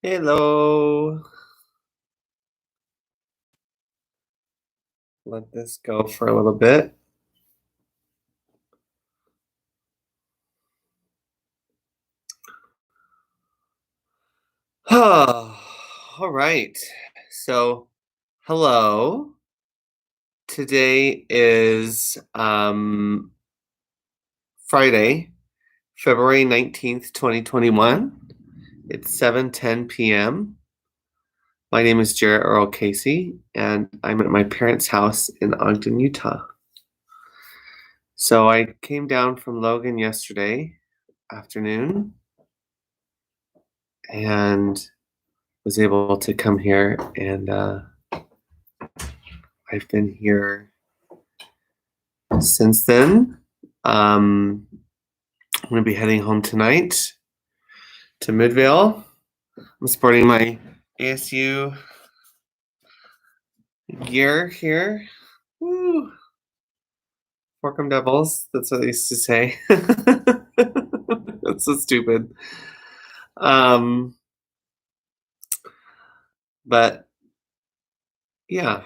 Hello. Let this go for a little bit. All right. So, hello. Today is Friday, February 19th, 2021. It's 7:10 p.m. My name is Jarrett Earl Casey, and I'm at my parents' house in Ogden, Utah. So I came down from Logan yesterday afternoon and was able to come here, and I've been here since then. I'm going to be heading home tonight to Midvale. I'm sporting my ASU gear here. Woo! Forkham Devils. That's what they used to say. That's so stupid. But yeah,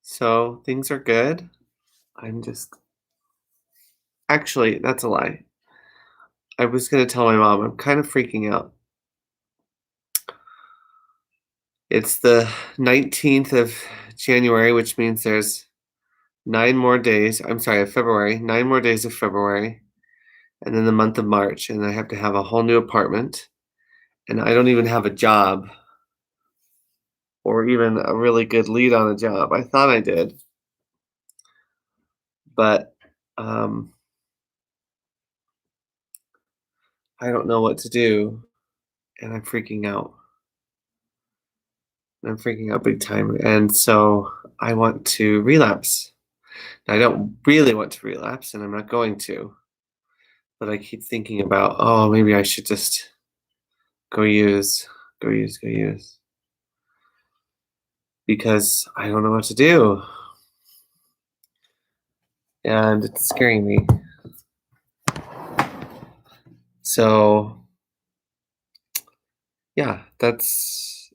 so things are good. I'm just actually, that's a lie. I was going to tell my mom I'm kind of freaking out. It's the 19th of January, which means there's 9 more days. I'm sorry, of February, 9 more days of February, and then the month of March. And I have to have a whole new apartment. And I don't even have a job or even a really good lead on a job. I thought I did, but I don't know what to do. And I'm freaking out. I'm freaking out big time. And so I want to relapse. I don't really want to relapse, and I'm not going to. But I keep thinking about, oh, maybe I should just go use. Because I don't know what to do. And it's scaring me. So, yeah, that's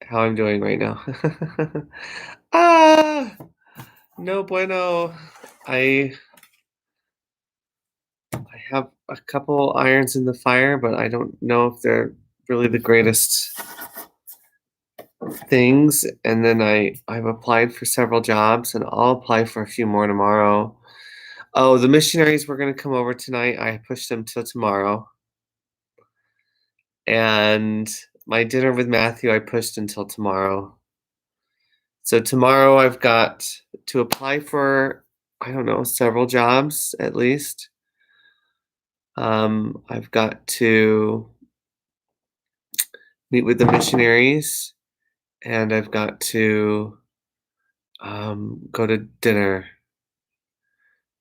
how I'm doing right now. Ah, no bueno. I have a couple irons in the fire, but I don't know if they're really the greatest things. And then I've applied for several jobs, and I'll apply for a few more tomorrow. Oh, the missionaries were going to come over tonight. I pushed them till tomorrow. And my dinner with Matthew I pushed until tomorrow. So tomorrow I've got to apply for, I don't know, several jobs at least. I've got to meet with the missionaries, and I've got to go to dinner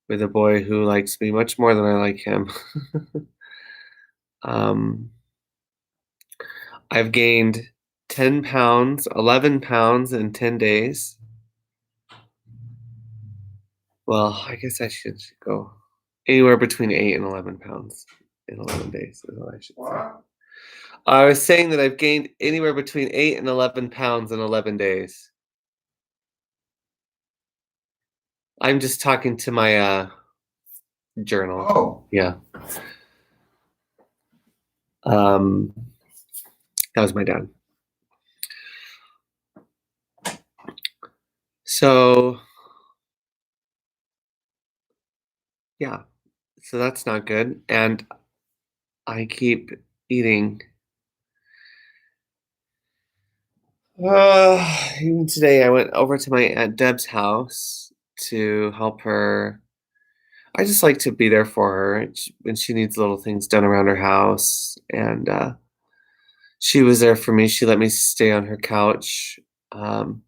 with a boy who likes me much more than I like him. I've gained 10 pounds, 11 pounds in 10 days. Well, I guess I should go anywhere between 8 and 11 pounds in 11 days is what I should say. I was saying that I've gained anywhere between 8 and 11 pounds in 11 days. I'm just talking to my journal. Oh, Yeah. That was my dad. So, yeah. So that's not good. And I keep eating. Even today, I went over to my Aunt Deb's house to help her. I just like to be there for her when she needs little things done around her house. And she was there for me. She let me stay on her couch um,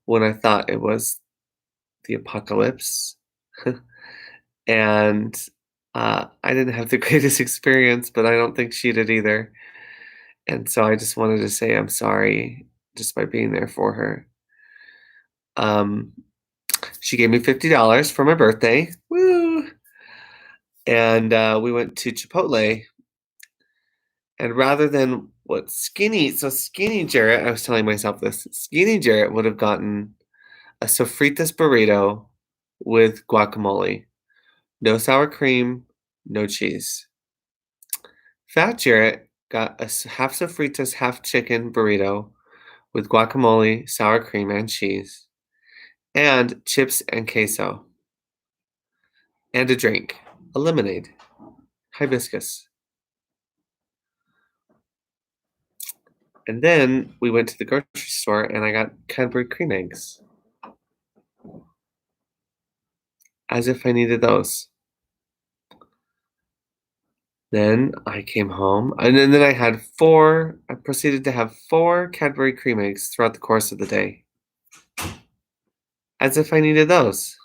when I thought it was the apocalypse. And I didn't have the greatest experience, but I don't think she did either. And so I just wanted to say I'm sorry just by being there for her. Um, she gave me $50 for my birthday. Woo! And we went to Chipotle, And rather than what skinny Jarrett, I was telling myself this, skinny Jarrett would have gotten a sofritas burrito with guacamole. No sour cream, no cheese. Fat Jarrett got a half sofritas, half chicken burrito with guacamole, sour cream, and cheese, and chips and queso, and a drink, a lemonade, hibiscus. And then we went to the grocery store and I got Cadbury cream eggs. As if I needed those. Then I came home, and then I proceeded to have 4 Cadbury cream eggs throughout the course of the day. As if I needed those.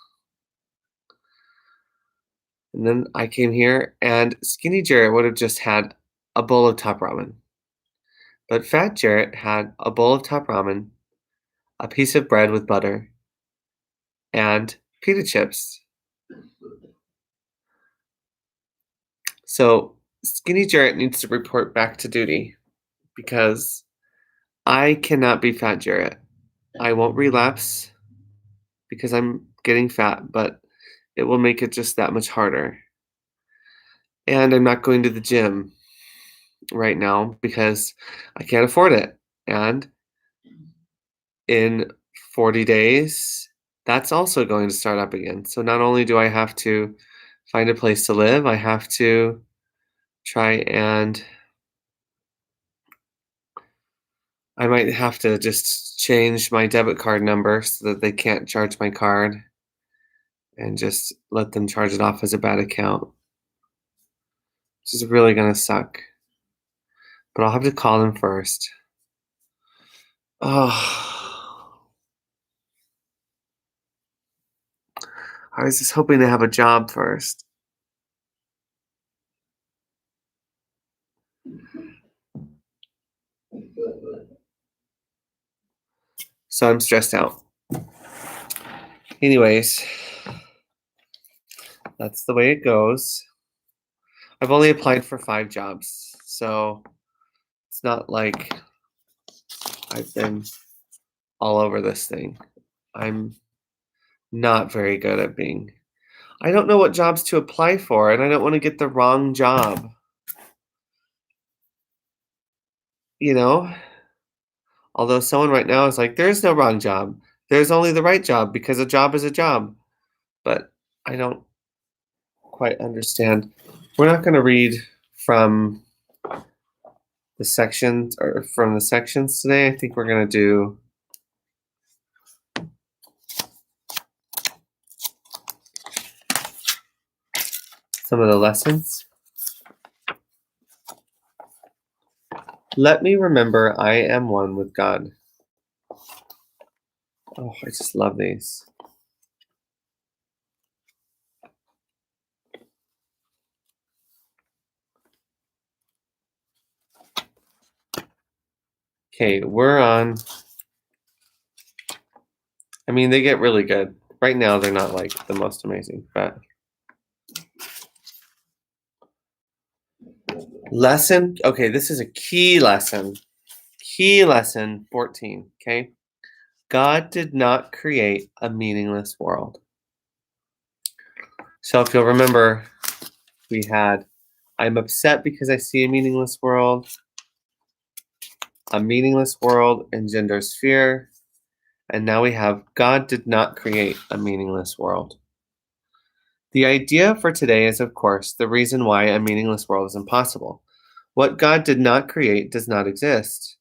And then I came here, and Skinny Jarrett would have just had a bowl of top ramen. But Fat Jarrett had a bowl of top ramen, a piece of bread with butter, and pita chips. So Skinny Jarrett needs to report back to duty because I cannot be Fat Jarrett. I won't relapse because I'm getting fat, but it will make it just that much harder. And I'm not going to the gym right now because I can't afford it. And in 40 days, that's also going to start up again. So not only do I have to find a place to live, I have to try and I might have to just change my debit card number so that they can't charge my card and just let them charge it off as a bad account, which is really going to suck. But I'll have to call them first. Oh, I was just hoping to have a job first. So I'm stressed out. Anyways, that's the way it goes. I've only applied for 5 jobs, so it's not like I've been all over this thing. I'm not very good at being. I don't know what jobs to apply for, and I don't want to get the wrong job. You know? Although someone right now is like, there's no wrong job. There's only the right job because a job is a job. But I don't quite understand. We're not going to read from the sections today. I think we're going to do some of the lessons. Let me remember I am one with God. Oh, I just love these. Okay, we're on. I mean, they get really good. Right now, they're not like the most amazing, but lesson. Okay, this is a key lesson. Key lesson 14. Okay, God did not create a meaningless world. So if you'll remember, we had I'm upset because I see a meaningless world. A meaningless world engenders fear. And now we have God did not create a meaningless world. The idea for today is, of course, the reason why a meaningless world is impossible. What God did not create does not exist.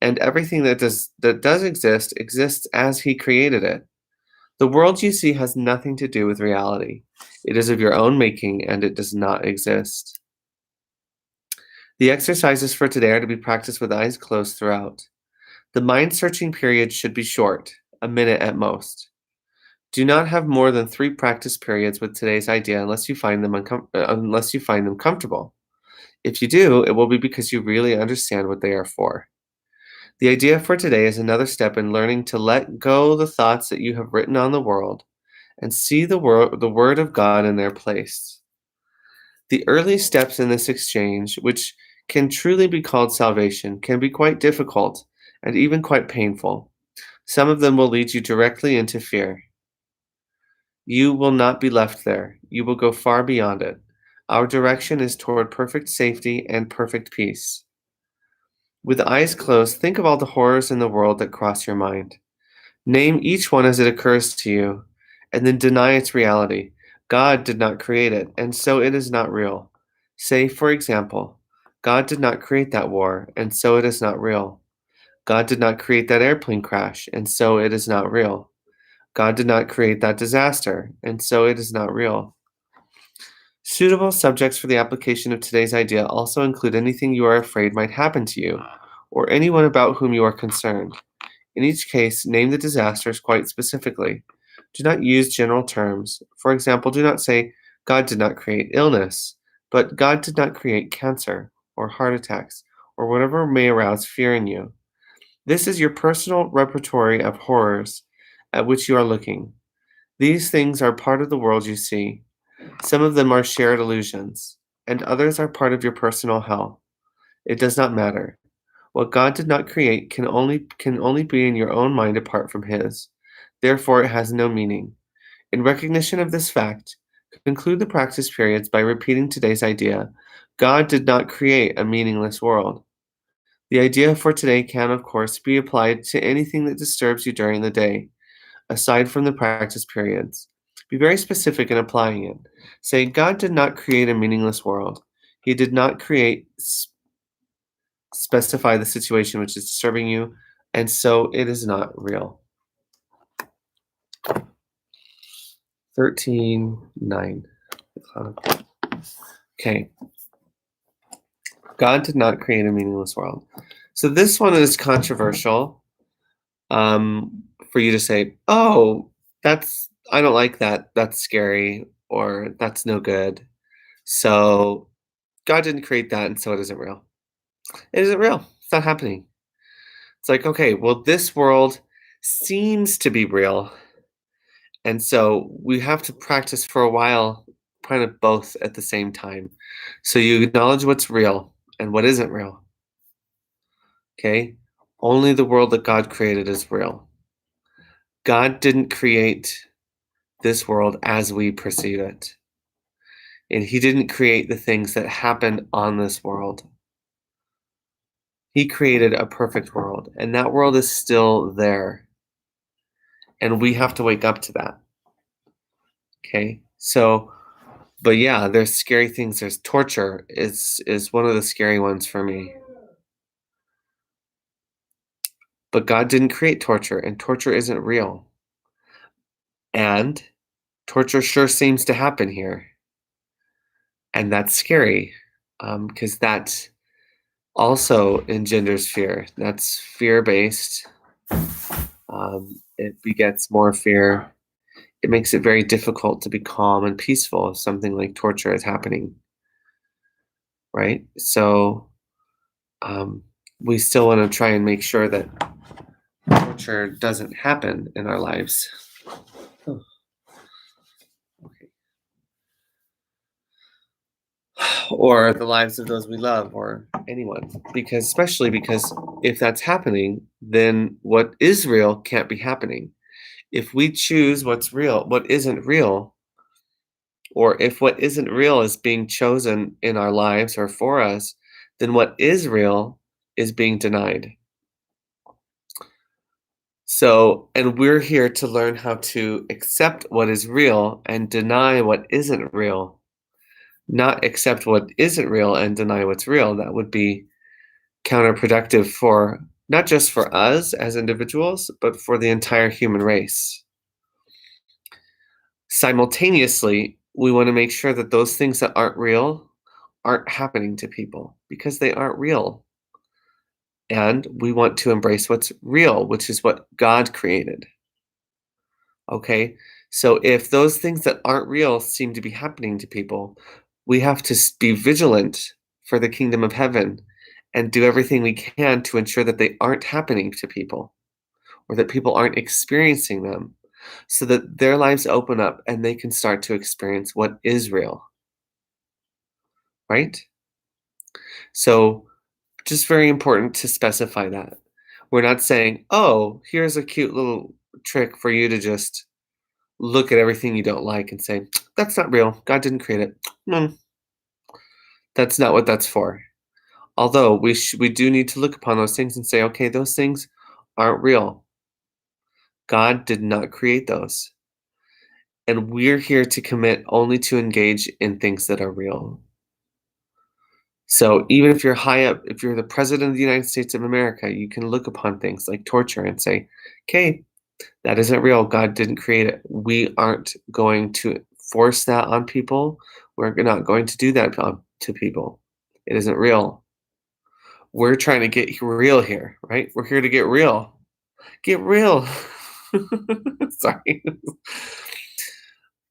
And everything that does exist exists as he created it. The world you see has nothing to do with reality. It is of your own making and it does not exist. The exercises for today are to be practiced with eyes closed throughout. The mind-searching period should be short, a minute at most. Do not have more than 3 practice periods with today's idea unless you find them comfortable. If you do, it will be because you really understand what they are for. The idea for today is another step in learning to let go the thoughts that you have written on the world and see the word of God in their place. The early steps in this exchange, which can truly be called salvation can be quite difficult and even quite painful. Some of them will lead you directly into fear. You will not be left there. You will go far beyond it. Our direction is toward perfect safety and perfect peace. With eyes closed, think of all the horrors in the world that cross your mind. Name each one as it occurs to you, and then deny its reality. God did not create it, and so it is not real. Say, for example, God did not create that war, and so it is not real. God did not create that airplane crash, and so it is not real. God did not create that disaster, and so it is not real. Suitable subjects for the application of today's idea also include anything you are afraid might happen to you, or anyone about whom you are concerned. In each case, name the disasters quite specifically. Do not use general terms. For example, do not say, God did not create illness, but God did not create cancer, or heart attacks, or whatever may arouse fear in you. This is your personal repertory of horrors at which you are looking. These things are part of the world you see. Some of them are shared illusions, and others are part of your personal hell. It does not matter. What God did not create can only be in your own mind apart from his. Therefore it has no meaning. In recognition of this fact, conclude the practice periods by repeating today's idea. God did not create a meaningless world. The idea for today can, of course, be applied to anything that disturbs you during the day, aside from the practice periods. Be very specific in applying it. Say, God did not create a meaningless world. He did not specify the situation which is disturbing you, and so it is not real. 13:9. Okay. God did not create a meaningless world. So this one is controversial. For you to say, "Oh, I don't like that. That's scary," or "That's no good." So God didn't create that, and so it isn't real. It isn't real. It's not happening. It's like, okay, well, this world seems to be real, and so we have to practice for a while, kind of both at the same time. So you acknowledge what's real and what isn't real. Okay? Only the world that God created is real. God didn't create this world as we perceive it. And he didn't create the things that happen on this world. He created a perfect world, and that world is still there. And we have to wake up to that. Okay? So, but yeah, there's scary things. There's torture is one of the scary ones for me. But God didn't create torture, and torture isn't real. And torture sure seems to happen here. And that's scary, because that also engenders fear. That's fear-based. It begets more fear. It makes it very difficult to be calm and peaceful if something like torture is happening, right? So um, we still want to try and make sure that torture doesn't happen in our lives. Oh, okay. Or the lives of those we love, or anyone. Because, especially because if that's happening, then what is real can't be happening. If we choose what's real, what isn't real, or if what isn't real is being chosen in our lives or for us, then what is real is being denied. So, and we're here to learn how to accept what is real and deny what isn't real, not accept what isn't real and deny what's real. That would be counterproductive for not just for us as individuals, but for the entire human race. Simultaneously, we want to make sure that those things that aren't real aren't happening to people because they aren't real. And we want to embrace what's real, which is what God created. Okay? So if those things that aren't real seem to be happening to people, we have to be vigilant for the kingdom of heaven and do everything we can to ensure that they aren't happening to people or that people aren't experiencing them so that their lives open up and they can start to experience what is real. Right? So, just very important to specify that. We're not saying, "Oh, here's a cute little trick for you to just look at everything you don't like and say, 'That's not real. God didn't create it.'" No, that's not what that's for. Although we do need to look upon those things and say, "Okay, those things aren't real. God did not create those." And we're here to commit only to engage in things that are real. So even if you're high up, if you're the president of the United States of America, you can look upon things like torture and say, "Okay, that isn't real. God didn't create it. We aren't going to force that on people. We're not going to do that to people. It isn't real. We're trying to get real here, right? We're here to get real. Get real." Sorry.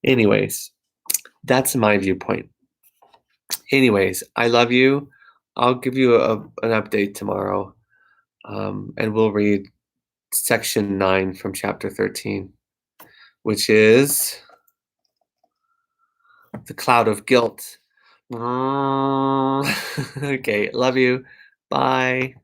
Anyways, that's my viewpoint. Anyways, I love you. I'll give you an update tomorrow, and we'll read section 9 from chapter 13, which is the cloud of guilt. Okay, love you. Bye.